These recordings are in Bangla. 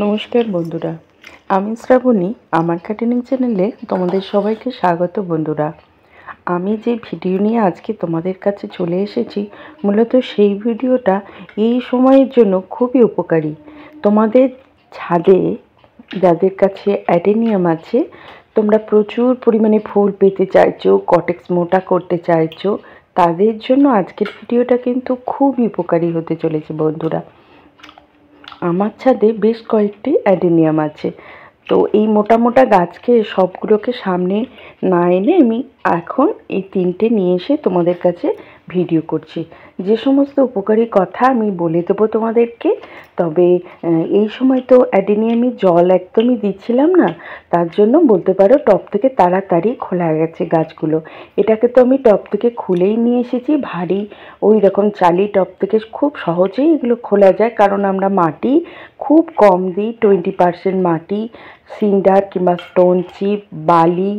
নমস্কার বন্ধুরা, আমি শ্রাবণী। আমার গার্ডেনিং চ্যানেলে তোমাদের সবাইকে স্বাগত। বন্ধুরা, আমি যে ভিডিও নিয়ে আজকে তোমাদের কাছে চলে এসেছি, মূলত সেই ভিডিওটা এই সময়ের জন্য খুবই উপকারী। তোমাদের ছাদে যাদের কাছে অ্যাডেনিয়াম আছে, তোমরা প্রচুর পরিমাণে ফুল পেতে চাইছো, কটেক্স মোটা করতে চাইছো, তাদের জন্য আজকের ভিডিওটা কিন্তু খুবই উপকারী হতে চলেছে। বন্ধুরা, আমার ছাদে বেশ কয়েকটি অ্যাডেনিয়াম আছে। তো এই মোটা মোটা গাছকে সবগুলোকে সামনে না এনে আমি এখন এই তিনটে নিয়ে এসে তোমাদের কাছে ভিডিও করছি। যে সমস্ত উপকারী কথা আমি বলে দেবো তোমাদেরকে। তবে এই সময় তো অ্যাডেনিয়ামে জল একদমই দিচ্ছিলাম না, তার জন্য বলতে পারো টব থেকে তাড়াতাড়ি খোলা গেছে গাছগুলো। এটাকে তো আমি টব থেকে খুলেই নিয়ে এসেছি, ভারী ওই রকম চালি টব থেকে খুব সহজেই এগুলো খোলা যায়, কারণ আমরা মাটি খুব কম দিই। 20% মাটি, সিন্ডার কিংবা স্টোন চিপ, বালি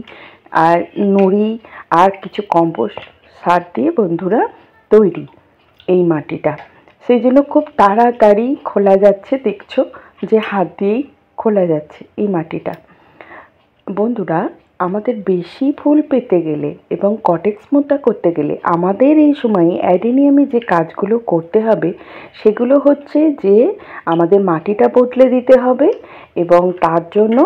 আর নুড়ি আর কিছু কম্পোস্ট সার দিয়ে বন্ধুরা তৈরি এই মাটিটা। সেই জন্য খুব তাড়াতাড়ি খোলা যাচ্ছে, দেখছো যে হাত দিয়েই খোলা যাচ্ছে এই মাটিটা। বন্ধুরা, আমাদের বেশি ফুল পেতে গেলে এবং কটেক্স মোটা করতে গেলে আমাদের এই সময়ে অ্যাডেনিয়ামে যে কাজগুলো করতে হবে সেগুলো হচ্ছে যে আমাদের মাটিটা বদলে দিতে হবে, এবং তার জন্য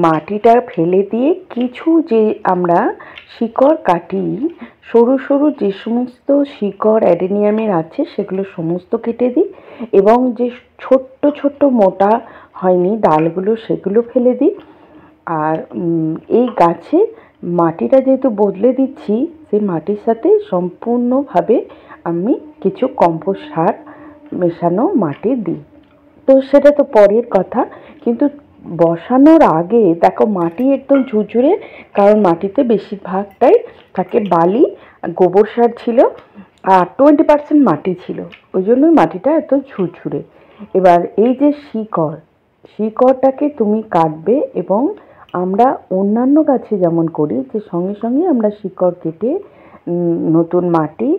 মাটিটা ফেলে দিয়ে কিছু যে আমরা শিকড় কাটি, সরু সরু যে সমস্ত শিকড় অ্যাডেনিয়ামের আছে সেগুলো সমস্ত কেটে দিই, এবং যে ছোট্ট ছোট্ট মোটা হয়নি ডালগুলো সেগুলো ফেলে দিই। আর এই গাছে মাটিটা যেহেতু বদলে দিচ্ছি, সেই মাটির সাথে সম্পূর্ণভাবে আমি কিছু কম্পোস্ট সার মেশানো মাটি দিই। তো সেটা তো পরের কথা, কিন্তু বসানোর আগে দেখো মাটি একদম ঝুরঝুরে, কারণ মাটিতে বেশিরভাগটাই থাকে বালি, গোবর সার ছিল আর 20% মাটি ছিল, ওই জন্যই মাটিটা এত ঝুরঝুরে। এবার এই যে শিকড়টাকে তুমি কাটবে, এবং আমরা অন্যান্য গাছে যেমন করি যে সঙ্গে সঙ্গে আমরা শিকড় কেটে নতুন মাটি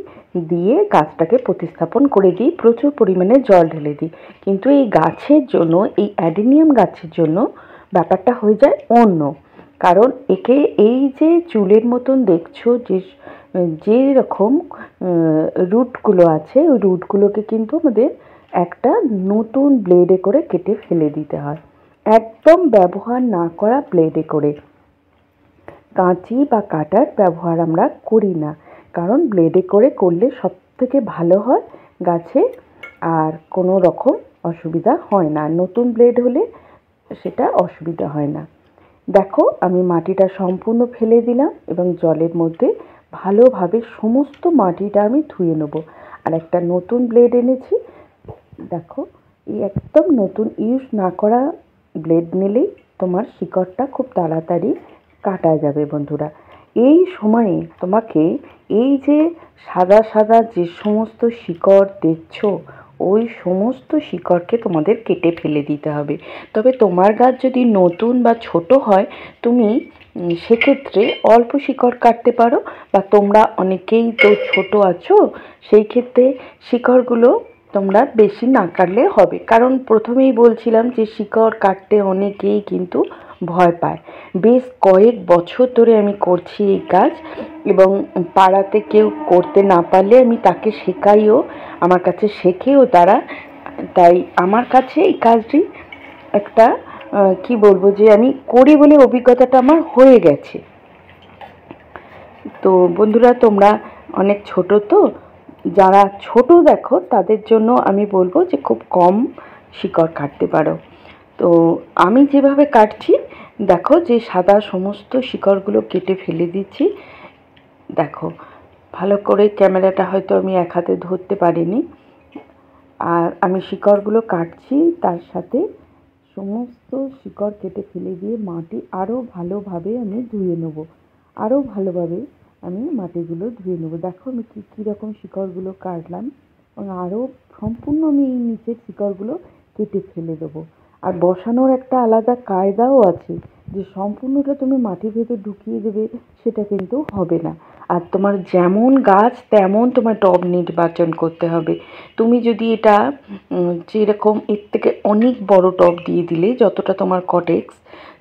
দিয়ে গাছটাকে প্রতিস্থাপন করে দিই, প্রচুর পরিমাণে জল ঢেলে দিই। কিন্তু এই গাছের জন্য, এই অ্যাডেনিয়াম গাছের জন্য ব্যাপারটা হয়ে যায় অন্য। কারণ একে এই যে চুলের মতন দেখছো যে রকম রুটগুলো আছে, ওই রুটগুলোকে কিন্তু আমাদের একটা নতুন ব্লেডে করে কেটে ফেলে দিতে হয়, একদম ব্যবহার না করা ব্লেডে করে। কাঁচি বা কাটার ব্যবহার আমরা করি না, কারণ ব্লেডে করে করলে সব থেকে ভালো হয় গাছে, আর কোনো রকম অসুবিধা হয় না। নতুন ব্লেড হলে সেটা অসুবিধা হয় না। দেখো, আমি মাটিটা সম্পূর্ণ ফেলে দিলাম এবং জলের মধ্যে ভালোভাবে সমস্ত মাটিটা আমি ধুয়ে নেব। আর একটা নতুন ব্লেড এনেছি। দেখো, এই একদম নতুন ইউজ না করা ব্লেড নিলেই তোমার শিকড়টা খুব তাড়াতাড়ি কাটা যাবে। বন্ধুরা, এই সময়ে তোমাকে এই যে সাদা সাদা যে সমস্ত শিকড় দেখছো, ওই সমস্ত শিকড়কে তোমাদের কেটে ফেলে দিতে হবে। তবে তোমার গাছ যদি নতুন বা ছোট হয়, তুমি সেক্ষেত্রে অল্প শিকড় কাটতে পারো, বা তোমরা অনেকেই তো ছোট আছো, সেই ক্ষেত্রে শিকড়গুলো তোমরা বেশি না কাটলে হবে। কারণ প্রথমেই বলছিলাম যে শিকড় কাটতে অনেকেই কিন্তু ভয় পায়। বেশ কয়েক বছর ধরে আমি করছি এই কাজ, এবং পাড়াতে কেউ করতে না পারলে আমি তাকে শেখাইও, আমার কাছে শেখেও তারা। তাই আমার কাছে এই কাজটি একটা কি বলবো, যে আমি করি বলে অভিজ্ঞতাটা আমার হয়ে গেছে। তো বন্ধুরা, তোমরা অনেক ছোট, তো যারা ছোট দেখো তাদের জন্য আমি বলবো যে খুব কম শিকড় কাটতে পারো। তো আমি যেভাবে কাটছি, দেখো যে সাদা সমস্ত শিকড়গুলো কেটে ফেলে দিচ্ছি। দেখো, ভালো করে ক্যামেরাটা হয়তো আমি এক হাতে ধরতে পারিনি। আর আমি শিকড়গুলো কাটছি, তার সাথে সমস্ত শিকড় কেটে ফেলে দিয়ে মাটি আরও ভালোভাবে আমি ধুয়ে নেব। আরও ভালোভাবে আমি মাটিগুলো ধুয়ে নেব। দেখো আমি কীরকম শিকড়গুলো কাটলাম, এবং আরও সম্পূর্ণ আমি এই নিচের শিকড়গুলো কেটে ফেলে দেবো। আর বসানোর একটা আলাদা কায়দাও আছে, যে সম্পূর্ণটা তুমি মাটির ভেতর ঢুকিয়ে দেবে সেটা কিন্তু হবে না। আর তোমার যেমন গাছ তেমন তোমার টব নির্বাচন করতে হবে। তুমি যদি এটা যেরকম এর থেকে অনেক বড় টব দিয়ে দিলে যতটা তোমার কটেক্স,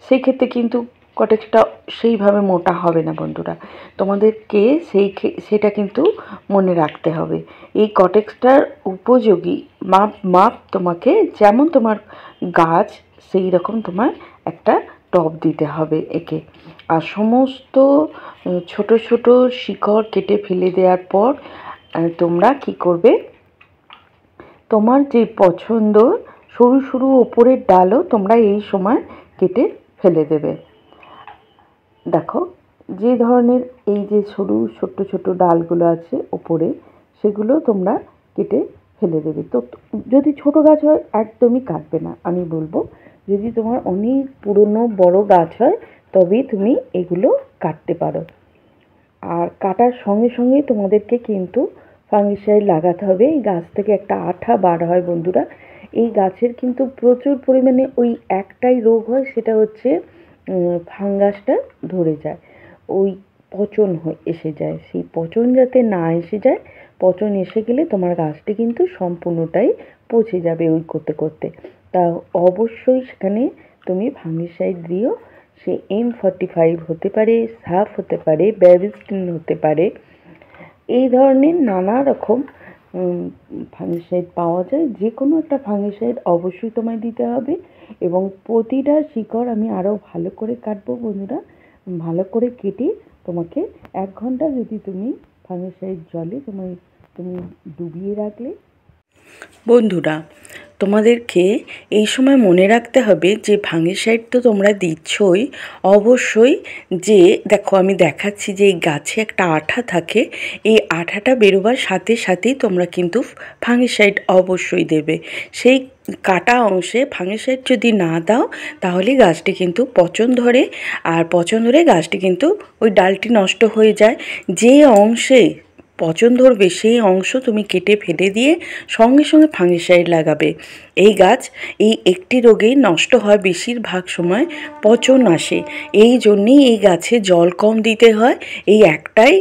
সেক্ষেত্রে কিন্তু কটেক্সটা সেইভাবে মোটা হবে না বন্ধুরা। তোমাদেরকে সেটা কিন্তু মনে রাখতে হবে। এই কটেক্সটার উপযোগী মাপ তোমাকে যেমন তোমার গাছ সেই রকম তোমার একটা টব দিতে হবে একে। আর সমস্ত ছোট ছোট শিকড় কেটে ফেলে দেওয়ার পর তোমরা কি করবে, তোমার যে পছন্দ সরু সরু ওপরের ডালও তোমরা এই সময় কেটে ফেলে দেবে। দেখো যে ধরনের এই যে সরু ছোট্ট ছোট্ট ডালগুলো আছে ওপরে, সেগুলো তোমরা কেটে ফেলে দেবে। তো যদি ছোট গাছ হয় একদমই কাটবে না, আমি বলবো যদি তোমার অনেক পুরনো বড় গাছ হয় তবেই তুমি এগুলো কাটতে পারো। আর কাটার সঙ্গে সঙ্গে তোমাদেরকে কিন্তু ফাঙ্গিসাইড লাগাতে হবে। এই গাছ থেকে একটা আঠা বার হয় বন্ধুরা। এই গাছের কিন্তু প্রচুর পরিমাণে ওই একটাই রোগ হয়, সেটা হচ্ছে ফাঙ্গাসটা ধরে যায়, ওই পচন এসে যায়। সেই পচন যাতে না এসে যায়, পচন এসে গেলে তোমার গাছটি কিন্তু সম্পূর্ণটাই পচে যাবে ওই করতে করতে। তা অবশ্যই সেখানে তুমি ফাঙ্গিসাইড দিও। সে M45 হতে পারে, সাফ হতে পারে, ব্যাবিস্টিন হতে পারে, এই ধরনের নানা রকম ফাঙ্গিসাইড পাওয়া যায়। যে কোনো একটা ফাঙ্গিসাইড অবশ্যই তোমায় দিতে হবে। এবং প্রতিটা শিকড় আমি আরও ভালো করে কাটবো বন্ধুরা। ভালো করে কেটে তোমাকে 1 ঘন্টা যদি তুমি ফাঙ্গিসাইড জলে তুমি ডুবিয়ে রাখলে। বন্ধুরা তোমাদেরকে এই সময় মনে রাখতে হবে যে ফাঙ্গিসাইড তো তোমরা দিচ্ছই, অবশ্যই যে দেখো আমি দেখাচ্ছি যে এই গাছে একটা আঠা থাকে, এই আঠাটা বেরোবার সাথে সাথেই তোমরা কিন্তু ফাঙ্গিসাইড অবশ্যই দেবে। সেই কাটা অংশে ফাঙ্গিসাইড যদি না দাও তাহলে গাছটি কিন্তু পচন ধরে, আর পচন ধরে গাছটি কিন্তু ওই ডালটি নষ্ট হয়ে যায়। যে অংশে পচন ধরবে সেই অংশ তুমি কেটে ফেলে দিয়ে সঙ্গে সঙ্গে ফাঙ্গিসাইড লাগাবে। এই গাছ এই একটি রোগেই নষ্ট হয়, বেশিরভাগ সময় পচন আসে। এই জন্যেই এই গাছে জল কম দিতে হয়, এই একটাই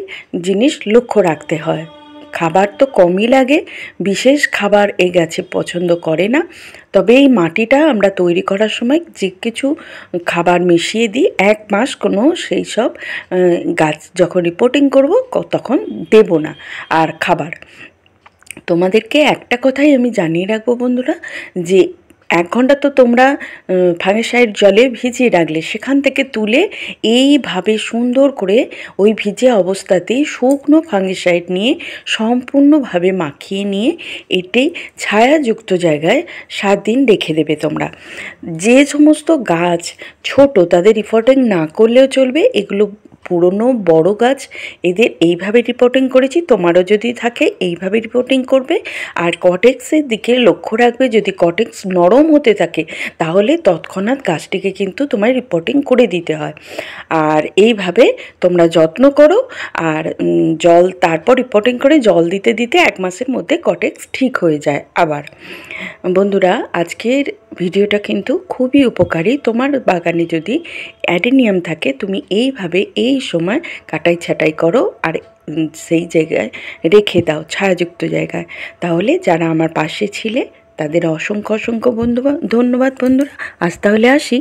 জিনিস লক্ষ্য রাখতে হয়। খাবার তো কমই লাগে, বিশেষ খাবার এই গাছে পছন্দ করে না। তবে এই মাটিটা আমরা তৈরি করার সময় যে কিছু খাবার মিশিয়ে দিই, 1 মাস কোনো সেই সব গাছ যখন রিপোর্টিং করব তখন দেব না আর খাবার। তোমাদেরকে একটা কথাই আমি জানিয়ে রাখবো বন্ধুরা, যে 1 ঘন্টা তো তোমরা ফাঙ্গিসাইড জলে ভিজিয়ে রাখলে, সেখান থেকে তুলে এইভাবে সুন্দর করে ওই ভিজে অবস্থাতেই শুকনো ফাঙ্গিসাইড নিয়ে সম্পূর্ণভাবে মাখিয়ে নিয়ে এটি ছায়াযুক্ত জায়গায় 7 দিন রেখে দেবে তোমরা। যে সমস্ত গাছ ছোট তাদের রিপোর্টিং না করলেও চলবে, এগুলো পুরনো বড় গাছ, এদের এইভাবে রিপোর্টিং করেছি। তোমারও যদি থাকে এইভাবে রিপোর্টিং করবে। আর কটেক্সের দিকে লক্ষ্য রাখবে, যদি কটেক্স নরম হতে থাকে তাহলে তৎক্ষণাৎ গাছটিকে কিন্তু তোমায় রিপোর্টিং করে দিতে হয়। আর এইভাবে তোমরা যত্ন করো। আর জল তারপর রিপোর্টিং করে জল দিতে দিতে 1 মাসের মধ্যে কটেক্স ঠিক হয়ে যায় আবার। বন্ধুরা আজকের ভিডিওটা কিন্তু খুবই উপকারী। তোমার বাগানে যদি অ্যাডেনিয়াম থাকে তুমি এইভাবে এই সময় কাটাই ছাঁটাই করো আর সেই জায়গায় রেখে দাও, ছায়াযুক্ত জায়গায়। তাহলে যারা আমার পাশে ছিলে তাদের অসংখ্য অসংখ্য ধন্যবাদ বন্ধুরা। আজ তাহলে আসি।